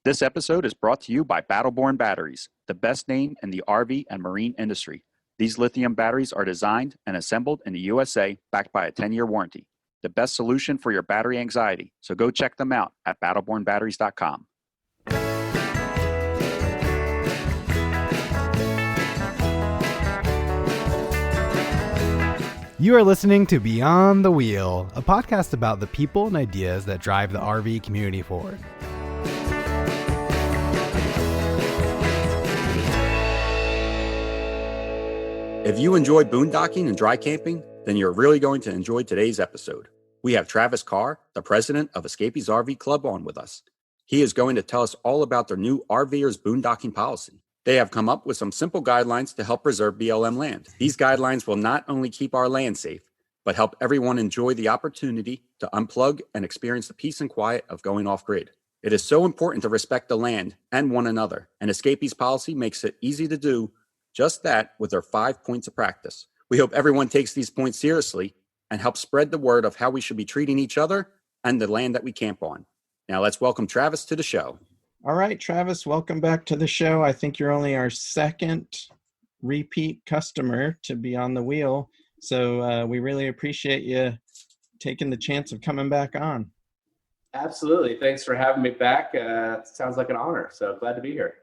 This episode is brought to you by Battleborn Batteries, the best name in the RV and marine industry. These lithium batteries are designed and assembled in the USA, backed by a 10-year warranty. The best solution for your battery anxiety, so go check them out at battlebornbatteries.com. You are listening to Beyond the Wheel, a podcast about the people and ideas that drive the RV community forward. If you enjoy boondocking and dry camping, then you're really going to enjoy today's episode. We have Travis Carr, the president of Escapees RV Club, on with us. He is going to tell us all about their new RVer's boondocking policy. They have come up with some simple guidelines to help preserve BLM land. These guidelines will not only keep our land safe, but help everyone enjoy the opportunity to unplug and experience the peace and quiet of going off-grid. It is so important to respect the land and one another, and Escapees policy makes it easy to do just that with their 5 points of practice. We hope everyone takes these points seriously and helps spread the word of how we should be treating each other and the land that we camp on. Now let's welcome Travis to the show. All right, Travis, welcome back to the show. I think you're only our second repeat customer to be on the wheel. So we really appreciate you taking the chance of coming back on. Absolutely. Thanks for having me back. Sounds like an honor. So glad to be here.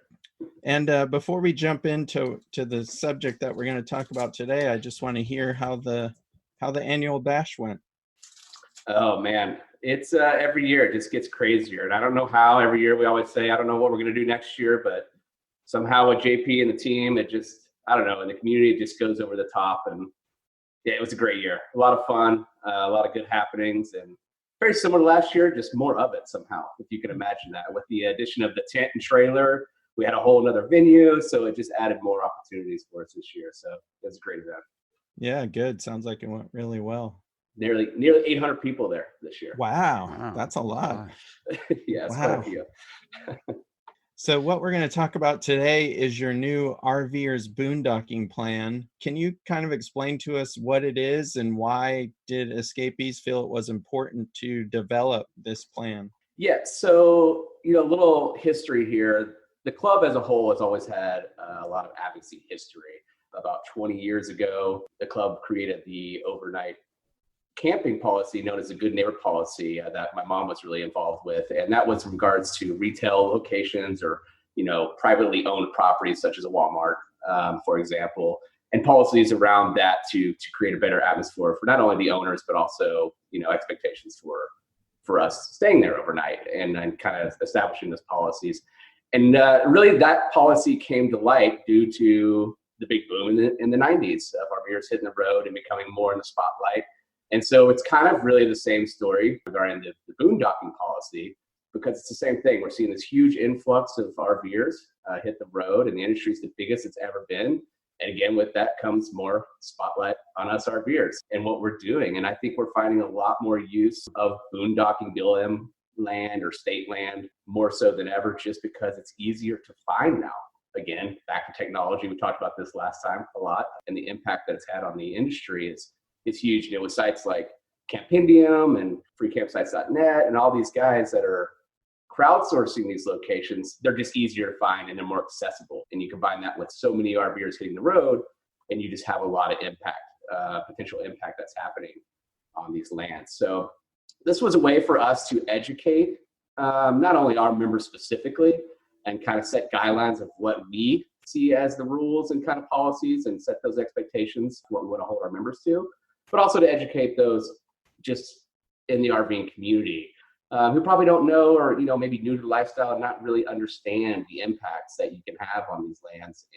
And before we jump into the subject that we're going to talk about today, I just want to hear how the annual bash went. Oh man, it's every year it just gets crazier, and I don't know how. Every year we always say I don't know what we're going to do next year, but somehow with JP and the team, it just I don't know. In the community, it just goes over the top, and yeah, it was a great year. A lot of fun, a lot of good happenings, and very similar to last year, just more of it somehow, if you can imagine that. With the addition of the tent and trailer, we had a whole other venue, so it just added more opportunities for us this year. So it was a great event. Yeah, good. Sounds like it went really well. Nearly 800 people there this year. Wow. That's a lot. Yeah, it's wow. quite a few. So what we're going to talk about today is your new RVer's boondocking plan. Can you kind of explain to us what it is and why did Escapees feel it was important to develop this plan? Yeah, so, a little history here. The club as a whole has always had a lot of advocacy history. About 20 years ago, the club created the overnight camping policy known as the Good Neighbor policy that my mom was really involved with. And that was in regards to retail locations or, privately owned properties such as a Walmart, for example, and policies around that to create a better atmosphere for not only the owners, but also, expectations for us staying there overnight and kind of establishing those policies. And really that policy came to light due to the big boom in the 90s of RVers hitting the road and becoming more in the spotlight. And so it's kind of really the same story regarding the boondocking policy, because it's the same thing. We're seeing this huge influx of RVers hit the road, and the industry is the biggest it's ever been. And again, with that comes more spotlight on us RVers and what we're doing. And I think we're finding a lot more use of boondocking BLM land or state land more so than ever, just because it's easier to find now. Again, back to technology. We talked about this last time a lot, and the impact that it's had on the industry is huge. With sites like Campendium and freecampsites.net and all these guys that are crowdsourcing these locations, they're just easier to find and they're more accessible. And you combine that with so many RVers hitting the road, and you just have a lot of impact, potential impact that's happening on these lands. So this was a way for us to educate not only our members specifically and kind of set guidelines of what we see as the rules and kind of policies and set those expectations, what we want to hold our members to, but also to educate those just in the RVing community who probably don't know or, maybe new to the lifestyle and not really understand the impacts that you can have on these lands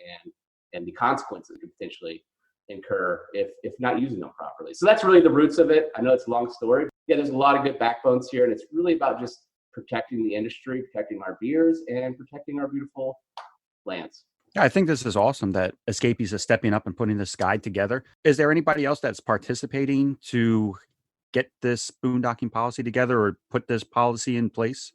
and the consequences you could potentially incur if not using them properly. So that's really the roots of it. I know it's a long story. Yeah, there's a lot of good backbones here, and it's really about just protecting the industry, protecting our RVers, and protecting our beautiful lands. Yeah, I think this is awesome that Escapees is stepping up and putting this guide together. Is there anybody else that's participating to get this boondocking policy together or put this policy in place?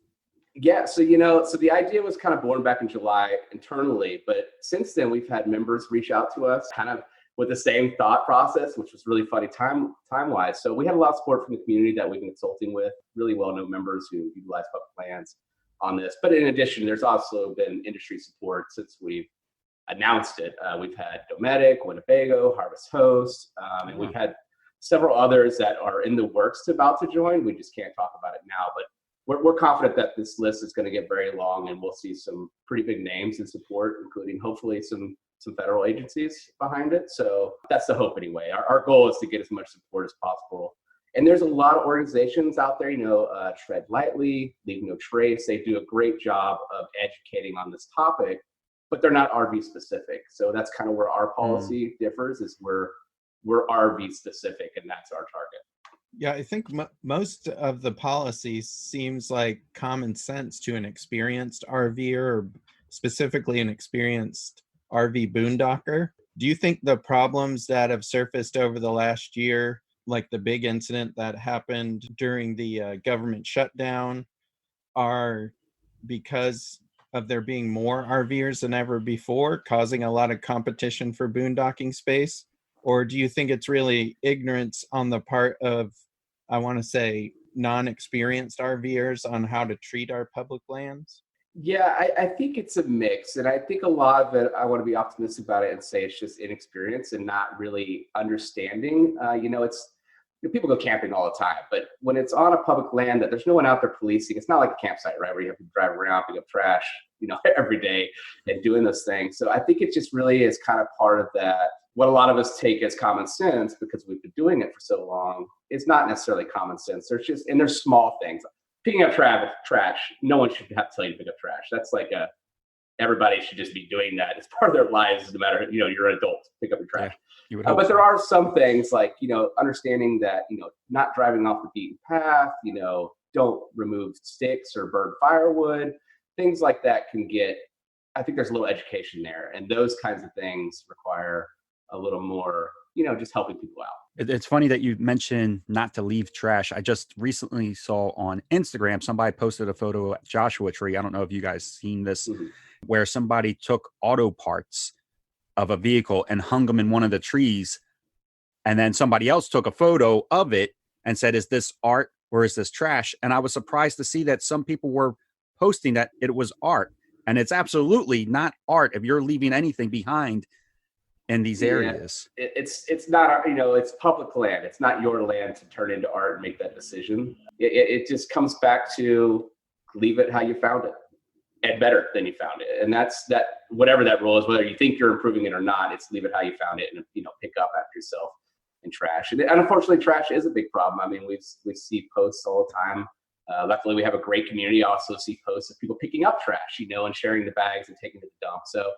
Yeah, so the idea was kind of born back in July internally, but since then we've had members reach out to us kind of with the same thought process, which was really funny time-wise. So we had a lot of support from the community that we've been consulting with, really well-known members who utilize public lands. on this. But in addition, there's also been industry support since we've announced it. We've had Dometic, Winnebago, Harvest Host, and we've had several others that are in the works about to join. We just can't talk about it now, but we're confident that this list is going to get very long, and we'll see some pretty big names in support, including hopefully some federal agencies behind it. So that's the hope anyway. Our goal is to get as much support as possible. And there's a lot of organizations out there, Tread Lightly, Leave No Trace. They do a great job of educating on this topic, but they're not RV specific. So that's kind of where our policy differs, is we're RV specific, and that's our target. Yeah, I think most of the policy seems like common sense to an experienced RVer, or specifically an experienced RV boondocker. Do you think the problems that have surfaced over the last year, like the big incident that happened during the government shutdown, are because of there being more RVers than ever before, causing a lot of competition for boondocking space? Or do you think it's really ignorance on the part of, I want to say, non-experienced RVers on how to treat our public lands? Yeah, I think it's a mix. And I think a lot of it, I want to be optimistic about it and say it's just inexperience and not really understanding. People go camping all the time, but when it's on a public land that there's no one out there policing, it's not like a campsite, right, where you have to drive around, pick up trash, every day and doing those things. So I think it just really is kind of part of that. What a lot of us take as common sense, because we've been doing it for so long, it's not necessarily common sense. There's small things. Picking up trash, no one should have to tell you to pick up trash. That's like everybody should just be doing that. It's part of their lives, no matter, you're an adult, pick up your trash. Yeah, but there are some things like, understanding that, not driving off the beaten path, don't remove sticks or burn firewood, things like that I think there's a little education there. And those kinds of things require a little more, just helping people out. It's funny that you mentioned not to leave trash. I just recently saw on Instagram, somebody posted a photo at Joshua Tree. I don't know if you guys seen this, where somebody took auto parts of a vehicle and hung them in one of the trees. And then somebody else took a photo of it and said, is this art or is this trash? And I was surprised to see that some people were posting that it was art. And it's absolutely not art if you're leaving anything behind in these areas. It's not, it's public land. It's not your land to turn into art and make that decision. It just comes back to leave it how you found it, and better than you found it. And that's that, whatever that rule is, whether you think you're improving it or not, it's leave it how you found it and, pick up after yourself in trash. And unfortunately, trash is a big problem. I mean, we see posts all the time. Luckily, we have a great community. I also see posts of people picking up trash, and sharing the bags and taking it to the dump. So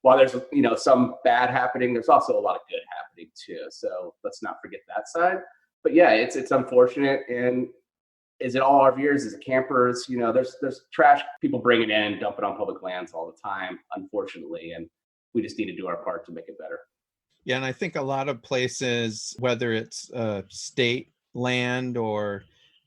while there's, some bad happening, there's also a lot of good happening too. So let's not forget that side. But yeah, it's unfortunate. And is it all RVers? Is it campers? There's trash people bring it in, dump it on public lands all the time, unfortunately. And we just need to do our part to make it better. Yeah, and I think a lot of places, whether it's state land or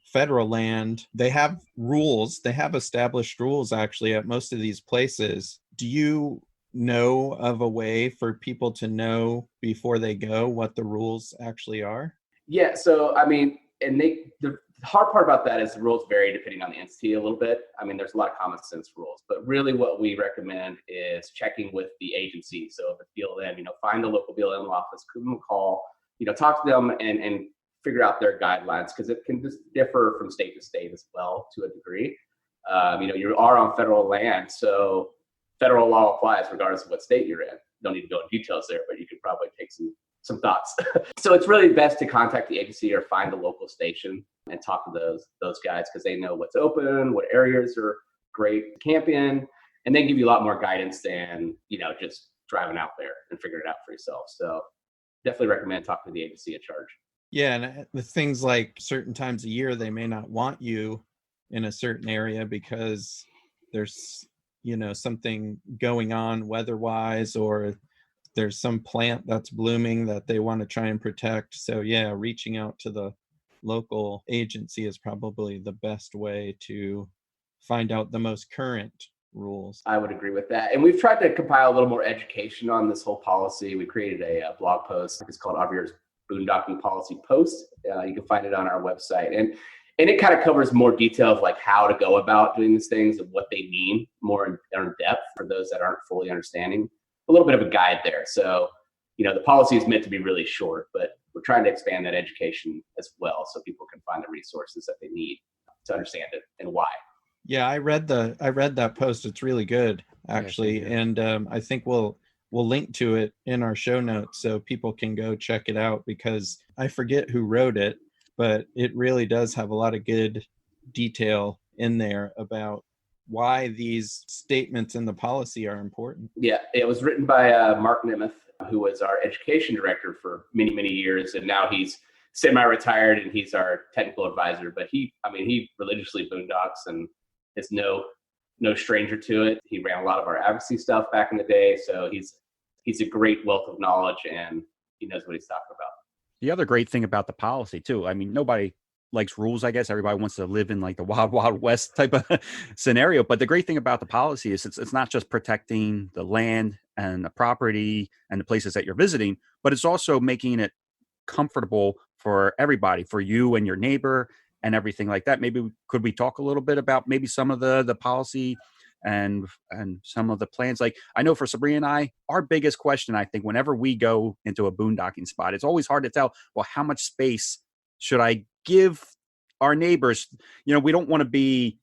federal land, they have rules. They have established rules actually at most of these places. Do you know of a way for people to know before they go what the rules actually are? Yeah, so I mean, and the hard part about that is the rules vary depending on the entity a little bit. I mean, there's a lot of common sense rules, but really what we recommend is checking with the agency. So if it's BLM, find the local BLM office, give them a call, talk to them and figure out their guidelines, because it can just differ from state to state as well to a degree. You are on federal land, so federal law applies regardless of what state you're in. Don't need to go into details there, but you could probably take some thoughts. So it's really best to contact the agency or find the local station and talk to those guys, because they know what's open, what areas are great to camp in, and they give you a lot more guidance than, just driving out there and figuring it out for yourself. So definitely recommend talking to the agency in charge. Yeah, and the things like certain times a year, they may not want you in a certain area because there's something going on weather-wise, or there's some plant that's blooming that they want to try and protect. So yeah, reaching out to the local agency is probably the best way to find out the most current rules. I would agree with that. And we've tried to compile a little more education on this whole policy. We created a blog post. It's called RVer's Boondocking Policy Post. You can find it on our website. And And it kind of covers more detail of like how to go about doing these things and what they mean more in depth for those that aren't fully understanding. A little bit of a guide there. So, the policy is meant to be really short, but we're trying to expand that education as well so people can find the resources that they need to understand it and why. Yeah, I read that post. It's really good, actually. Yeah. And I think we'll link to it in our show notes so people can go check it out, because I forget who wrote it, but it really does have a lot of good detail in there about why these statements in the policy are important. Yeah, it was written by Mark Nemeth, who was our education director for many, many years. And now he's semi-retired and he's our technical advisor. But he religiously boondocks and is no stranger to it. He ran a lot of our advocacy stuff back in the day. So he's a great wealth of knowledge and he knows what he's talking about. The other great thing about the policy too, I mean, nobody likes rules, I guess. Everybody wants to live in like the wild, wild west type of scenario. But the great thing about the policy is it's not just protecting the land and the property and the places that you're visiting, but it's also making it comfortable for everybody, for you and your neighbor and everything like that. Maybe could we talk a little bit about maybe some of the policy and some of the plans? Like I know for Sabrina and I, our biggest question, I think, whenever we go into a boondocking spot, it's always hard to tell, well, how much space should I give our neighbors? We don't want to be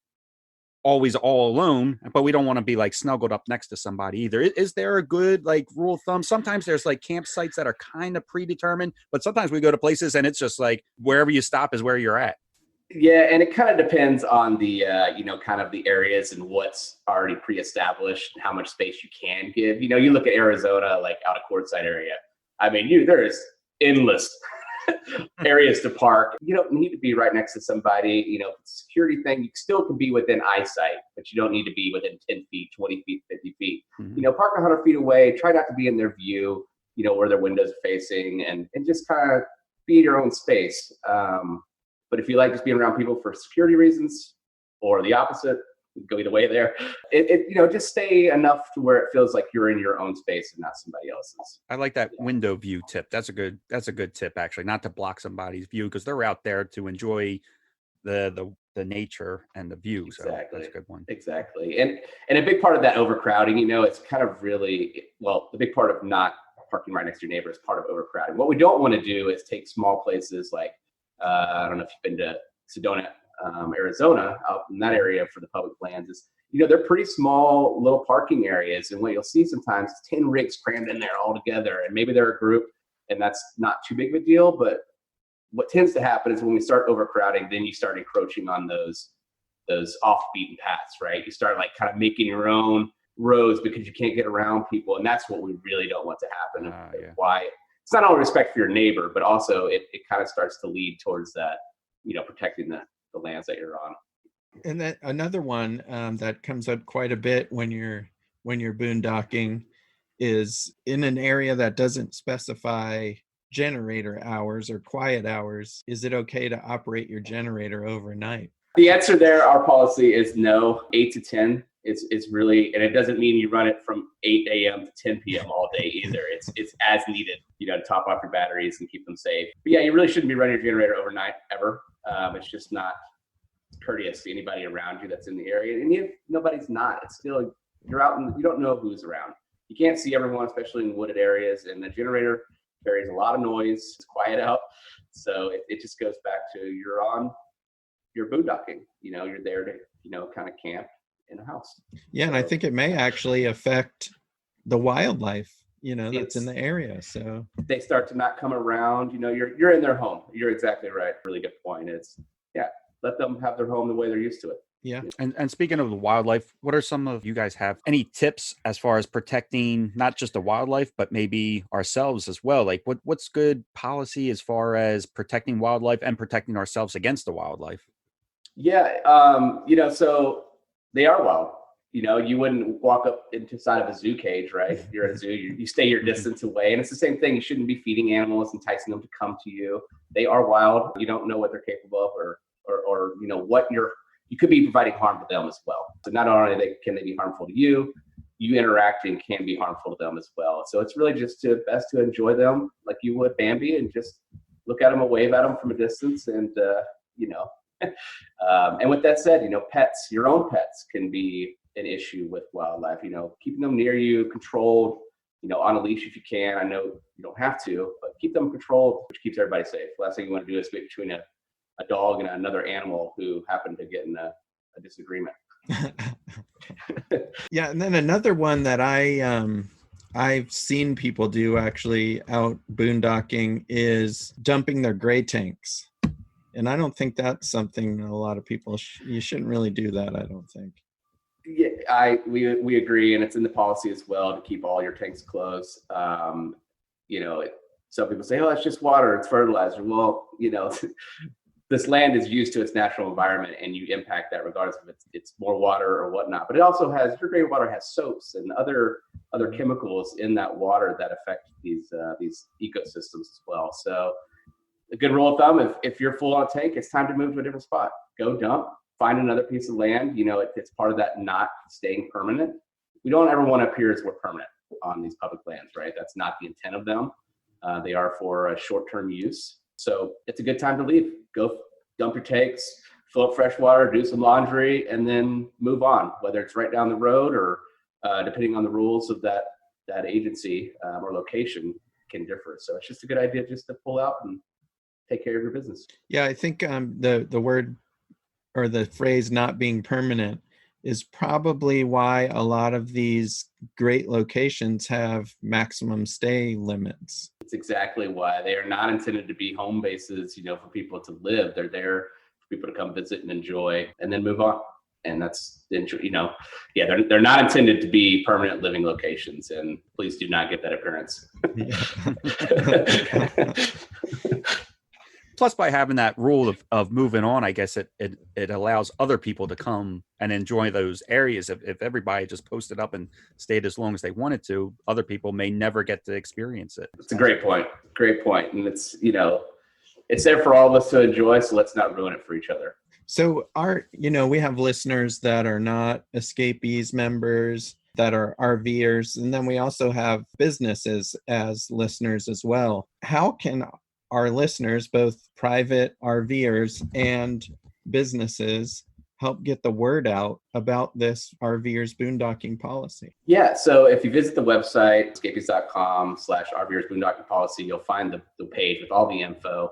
always all alone, but we don't want to be like snuggled up next to somebody either. Is there a good like rule of thumb? Sometimes there's like campsites that are kind of predetermined, but sometimes we go to places and it's just like wherever you stop is where you're at. Yeah, and it kind of depends on the, kind of the areas and what's already pre-established and how much space you can give. You look at Arizona, like out of Quartzsite area. I mean, there is endless areas to park. You don't need to be right next to somebody. If it's a security thing, you still can be within eyesight, but you don't need to be within 10 feet, 20 feet, 50 feet. Mm-hmm. Park 100 feet away. Try not to be in their view, where their windows are facing, and just kind of be in your own space. But if you like just being around people for security reasons or the opposite, you can go either way there. Just stay enough to where it feels like you're in your own space and not somebody else's. I like that window view tip. That's a good tip, actually, not to block somebody's view because they're out there to enjoy the nature and the view. Exactly. So that's a good one. Exactly. And a big part of that overcrowding, it's kind of really, the big part of not parking right next to your neighbor is part of overcrowding. What we don't want to do is take small places like, I don't know if you've been to Sedona, Arizona, out in that area for the public lands. Is they're pretty small little parking areas, and what you'll see sometimes is 10 rigs crammed in there all together, and maybe they're a group, and that's not too big of a deal. But what tends to happen is when we start overcrowding, then you start encroaching on those off beaten paths, right? You start like kind of making your own roads because you can't get around people, and that's what we really don't want to happen. Yeah. Why? It's not only respect for your neighbor, but also it kind of starts to lead towards that, protecting the lands that you're on. And that another one that comes up quite a bit when you're boondocking is in an area that doesn't specify generator hours or quiet hours. Is it okay to operate your generator overnight? The answer there, our policy is no. 8 to 10. It's really, and it doesn't mean you run it from 8 a.m. to 10 p.m. all day either. It's as needed, to top off your batteries and keep them safe. But yeah, you really shouldn't be running your generator overnight ever. It's just not courteous to anybody around you that's in the area. And if nobody's not, it's still, you're out and you don't know who's around. You can't see everyone, especially in wooded areas. And the generator carries a lot of noise. It's quiet out. So it just goes back to you're boondocking. You're there to, kind of camp in a house. Yeah, and I think it may actually affect the wildlife, that's in the area. So they start to not come around. You're in their home. You're exactly right. Really good point. Let them have their home the way they're used to it. Yeah. And speaking of the wildlife, what are some of you guys have any tips as far as protecting not just the wildlife, but maybe ourselves as well? Like what's good policy as far as protecting wildlife and protecting ourselves against the wildlife? Yeah. So they are wild. You wouldn't walk up inside of a zoo cage, right? You're at a zoo, you stay your distance away. And it's the same thing. You shouldn't be feeding animals, enticing them to come to you. They are wild. You don't know what they're capable of or you could be providing harm to them as well. So not only can they be harmful to you, you interacting can be harmful to them as well. So it's really just best to enjoy them like you would Bambi and just look at them and wave at them from a distance and, And with that said, pets, your own pets can be an issue with wildlife. Keeping them near you, controlled, on a leash if you can. I know you don't have to, but keep them controlled, which keeps everybody safe. Last thing you want to do is be between a dog and another animal who happen to get in a disagreement. Yeah, and then another one that I've seen people do actually out boondocking is dumping their gray tanks. And I don't think that's something a lot of people, you shouldn't really do that, I don't think. Yeah, we agree, and it's in the policy as well to keep all your tanks closed. Some people say, "Oh, it's just water, it's fertilizer." Well, this land is used to its natural environment, and you impact that regardless if it's more water or whatnot. But it also has, your gray water has soaps and other chemicals in that water that affect these ecosystems as well. So a good rule of thumb, if you're full on a tank, it's time to move to a different spot. Go dump, find another piece of land. It's part of that not staying permanent. We don't ever want to appear as we're permanent on these public lands, right? That's not the intent of them. They are for a short-term use. So it's a good time to leave. Go dump your tanks, fill up fresh water, do some laundry, and then move on, whether it's right down the road or depending on the rules of that agency or location can differ. So it's just a good idea just to pull out and take care of your business. Yeah, I think the word or the phrase not being permanent is probably why a lot of these great locations have maximum stay limits. It's exactly why. They are not intended to be home bases, for people to live. They're there for people to come visit and enjoy and then move on. And that's, they're not intended to be permanent living locations. And please do not get that appearance. Plus, by having that rule of moving on, I guess it allows other people to come and enjoy those areas. If everybody just posted up and stayed as long as they wanted to, other people may never get to experience it. It's a great point. Great point. And it's, it's there for all of us to enjoy. So let's not ruin it for each other. So we have listeners that are not Escapees members, that are RVers, and then we also have businesses as listeners as well. How can our listeners, both private RVers and businesses, help get the word out about this RVers boondocking policy? Yeah, so if you visit the website, escapees.com/RVers boondocking policy, you'll find the page with all the info.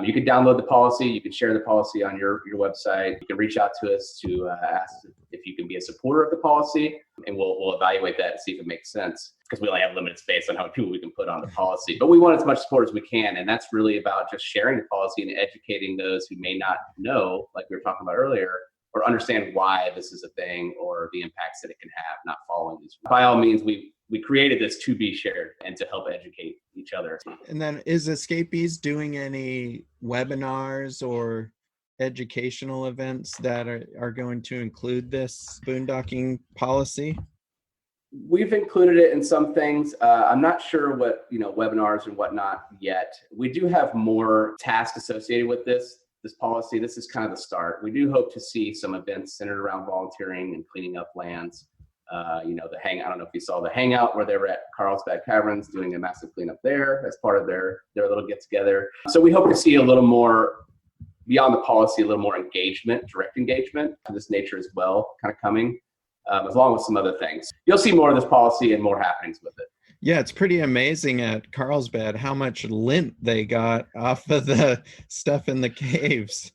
You can download the policy. You can share the policy on your website. You can reach out to us to ask if you can be a supporter of the policy, and we'll evaluate that and see if it makes sense, because we only have limited space on how many people we can put on the policy. But we want as much support as we can, and that's really about just sharing the policy and educating those who may not know, like we were talking about earlier, or understand why this is a thing or the impacts that it can have not following these. By all means, we created this to be shared and to help educate each other. And then is Escapees doing any webinars or educational events that are going to include this boondocking policy? We've included it in some things. I'm not sure what, webinars and whatnot yet. We do have more tasks associated with this policy. This is kind of the start. We do hope to see some events centered around volunteering and cleaning up lands. I don't know if you saw the hangout where they were at Carlsbad Caverns doing a massive cleanup there as part of their little get together. So we hope to see a little more beyond the policy, a little more engagement, direct engagement of this nature as well, kind of coming, along with some other things. You'll see more of this policy and more happenings with it. Yeah, it's pretty amazing at Carlsbad how much lint they got off of the stuff in the caves.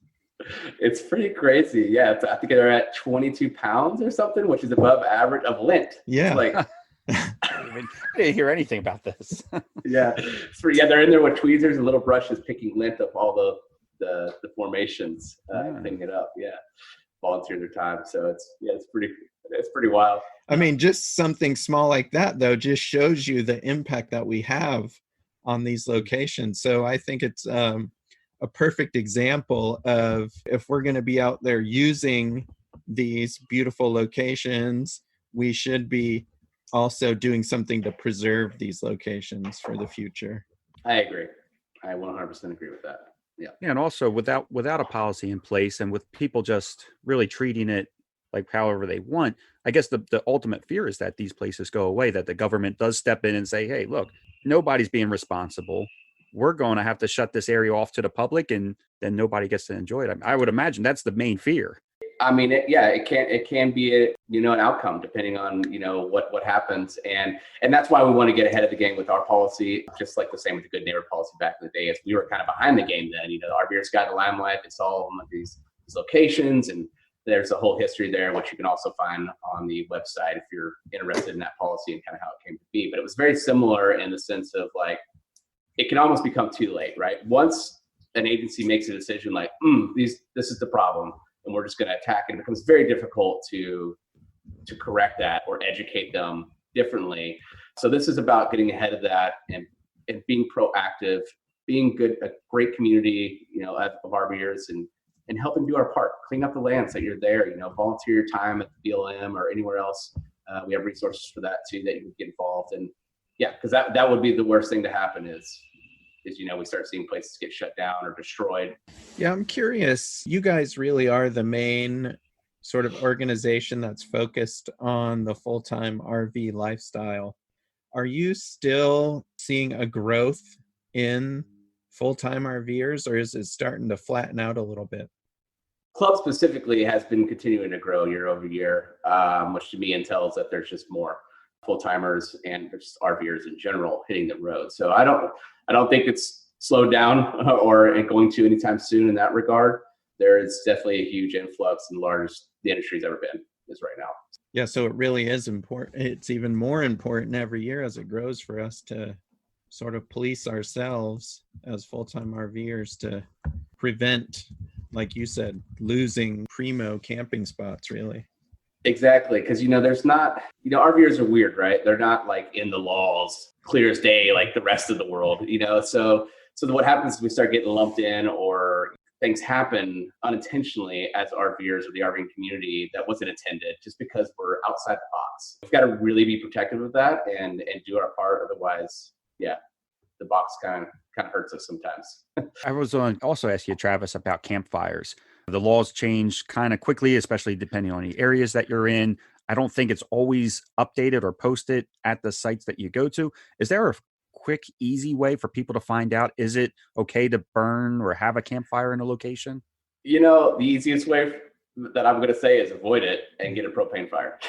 It's pretty crazy. Yeah, I think they're at 22 pounds or something, which is above average of lint. Yeah. I didn't hear anything about this. Yeah, they're in there with tweezers and little brushes picking lint up all the formations, cleaning it up. Yeah, volunteer their time. So it's pretty wild. I mean, just something small like that, though, just shows you the impact that we have on these locations. So I think it's a perfect example of, if we're going to be out there using these beautiful locations, we should be also doing something to preserve these locations for the future. I agree. I 100% agree with that. Yeah. And also without a policy in place, and with people just really treating it like however they want, I guess the ultimate fear is that these places go away, that the government does step in and say, hey, look, nobody's being responsible. we're going to have to shut this area off to the public, and then nobody gets to enjoy it. I would imagine that's the main fear. I mean, it can be an outcome depending on, what happens. And that's why we want to get ahead of the game with our policy, just like the same with the good neighbor policy back in the day, as we were kind of behind the game then. The RVers got the limelight. It's all of these locations, and there's a whole history there, which you can also find on the website if you're interested in that policy and kind of how it came to be. But it was very similar in the sense of like, it can almost become too late, right? Once an agency makes a decision like, this is the problem, and we're just going to attack it, it becomes very difficult to correct that or educate them differently. So this is about getting ahead of that and being proactive, being a great community, of RVers, and helping do our part, clean up the lands that you're there, volunteer your time at the BLM or anywhere else. We have resources for that too, that you can get involved. And yeah, because that would be the worst thing to happen is we start seeing places get shut down or destroyed. Yeah, I'm curious. You guys really are the main sort of organization that's focused on the full-time RV lifestyle. Are you still seeing a growth in full-time RVers, or is it starting to flatten out a little bit? Club specifically has been continuing to grow year over year, which to me entails that there's just more full-timers and just RVers in general hitting the road. So I don't think it's slowed down or going to anytime soon in that regard. There is definitely a huge influx, and the largest the industry's ever been is right now. Yeah, so it really is important. It's even more important every year as it grows for us to sort of police ourselves as full-time RVers to prevent, like you said, losing primo camping spots, really. Exactly, because there's not, RVers are weird, right? They're not like in the laws clear as day like the rest of the world, So what happens is we start getting lumped in, or things happen unintentionally as RVers or the RVing community that wasn't intended, just because we're outside the box. We've got to really be protective of that and do our part. Otherwise, yeah, the box kind of hurts us sometimes. I was on also ask you, Travis, about campfires. The laws change kind of quickly, especially depending on the areas that you're in. I don't think it's always updated or posted at the sites that you go to. Is there a quick, easy way for people to find out, is it okay to burn or have a campfire in a location? The easiest way that I'm going to say is avoid it and get a propane fire.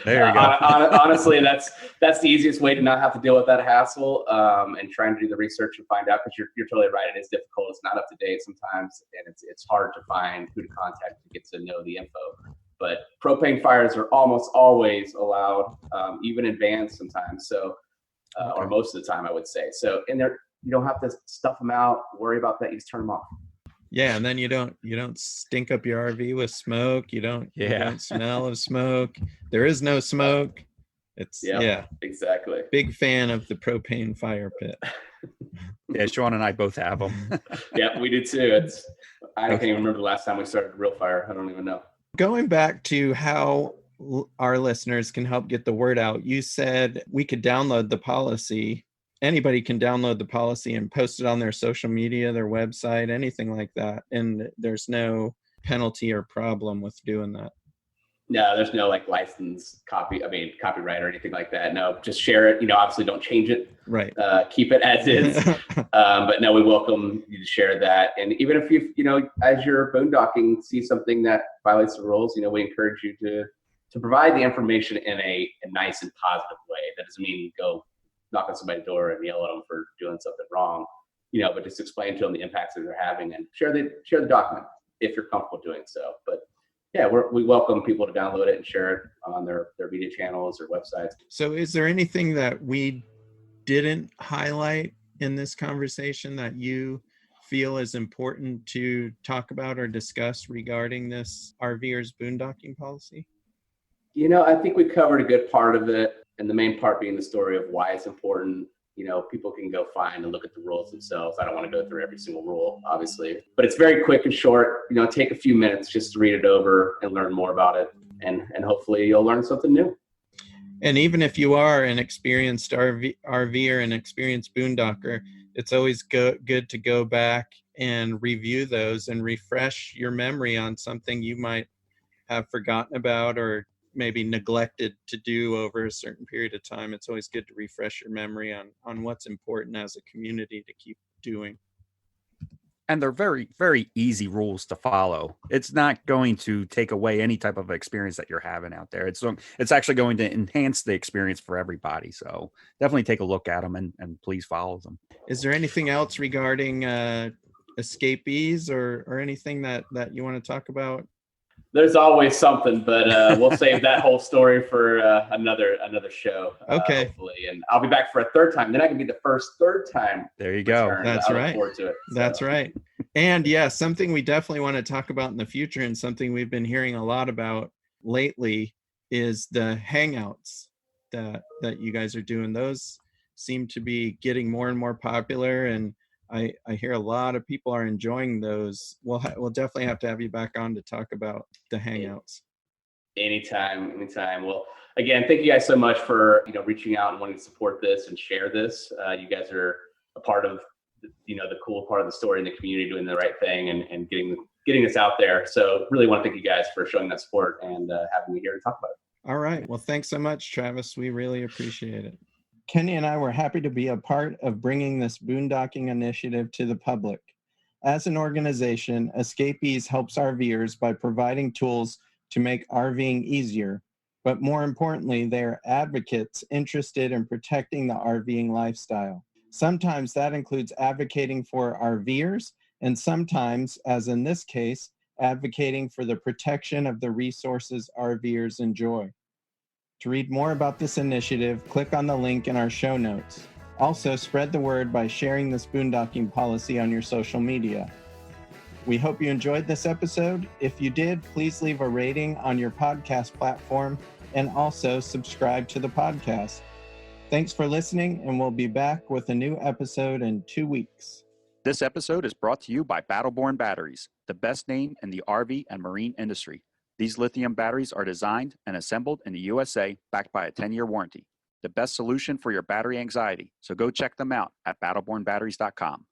There you go. Honestly, that's the easiest way to not have to deal with that hassle, and trying to do the research and find out, because you're totally right. It is difficult. It's not up to date sometimes, and it's hard to find who to contact to get to know the info. But propane fires are almost always allowed, even in vans sometimes. So, or most of the time, I would say. So, and you don't have to stuff them out, worry about that. You just turn them off. Yeah, and then you don't stink up your RV with smoke. You don't smell of smoke. There is no smoke. It's exactly. Big fan of the propane fire pit. Yeah, Sean and I both have them. Yeah, we do too. I can't even remember the last time we started a real fire. I don't even know. Going back to how our listeners can help get the word out, you said we could download the policy. Anybody can download the policy and post it on their social media, their website, anything like that. And there's no penalty or problem with doing that. No, there's no copyright or anything like that. No, just share it. Obviously don't change it. Right. Keep it as is. But no, we welcome you to share that. And even if you, as you're boondocking, see something that violates the rules, we encourage you to provide the information in a nice and positive way. That doesn't mean you go knock on somebody's door and yell at them for doing something wrong, but just explain to them the impacts that they're having, and share the document if you're comfortable doing so. But yeah, we welcome people to download it and share it on their media channels or websites. So is there anything that we didn't highlight in this conversation that you feel is important to talk about or discuss regarding this RVers boondocking policy? I think we covered a good part of it, and the main part being the story of why it's important. People can go find and look at the rules themselves. I don't want to go through every single rule, obviously, but it's very quick and short. Take a few minutes just to read it over and learn more about it, and hopefully you'll learn something new. And even if you are an experienced RVer and experienced boondocker, it's always good to go back and review those and refresh your memory on something you might have forgotten about, or maybe neglected to do over a certain period of time. It's always good to refresh your memory on what's important as a community to keep doing. And they're very, very easy rules to follow. It's not going to take away any type of experience that you're having out there. It's actually going to enhance the experience for everybody. So definitely take a look at them and please follow them. Is there anything else regarding escapees or anything that you want to talk about? There's always something, but we'll save that whole story for another show. Okay. Hopefully, and I'll be back for a third time. Then I can be the third time. There you go. Return. That's I look right. forward to it. That's right. And yeah, something we definitely want to talk about in the future, and something we've been hearing a lot about lately, is the hangouts that you guys are doing. Those seem to be getting more and more popular, and I hear a lot of people are enjoying those. We'll definitely have to have you back on to talk about the hangouts. Anytime. Well, again, thank you guys so much for reaching out and wanting to support this and share this. You guys are a part of the cool part of the story in the community, doing the right thing and getting this out there. So really want to thank you guys for showing that support and having me here to talk about it. All right. Well, thanks so much, Travis. We really appreciate it. Kenny and I were happy to be a part of bringing this boondocking initiative to the public. As an organization, Escapees helps RVers by providing tools to make RVing easier, but more importantly, they are advocates interested in protecting the RVing lifestyle. Sometimes that includes advocating for RVers, and sometimes, as in this case, advocating for the protection of the resources RVers enjoy. To read more about this initiative, click on the link in our show notes. Also, spread the word by sharing this boondocking policy on your social media. We hope you enjoyed this episode. If you did, please leave a rating on your podcast platform and also subscribe to the podcast. Thanks for listening, and we'll be back with a new episode in 2 weeks. This episode is brought to you by Battleborn Batteries, the best name in the RV and marine industry. These lithium batteries are designed and assembled in the USA, backed by a 10-year warranty. The best solution for your battery anxiety, so go check them out at battlebornbatteries.com.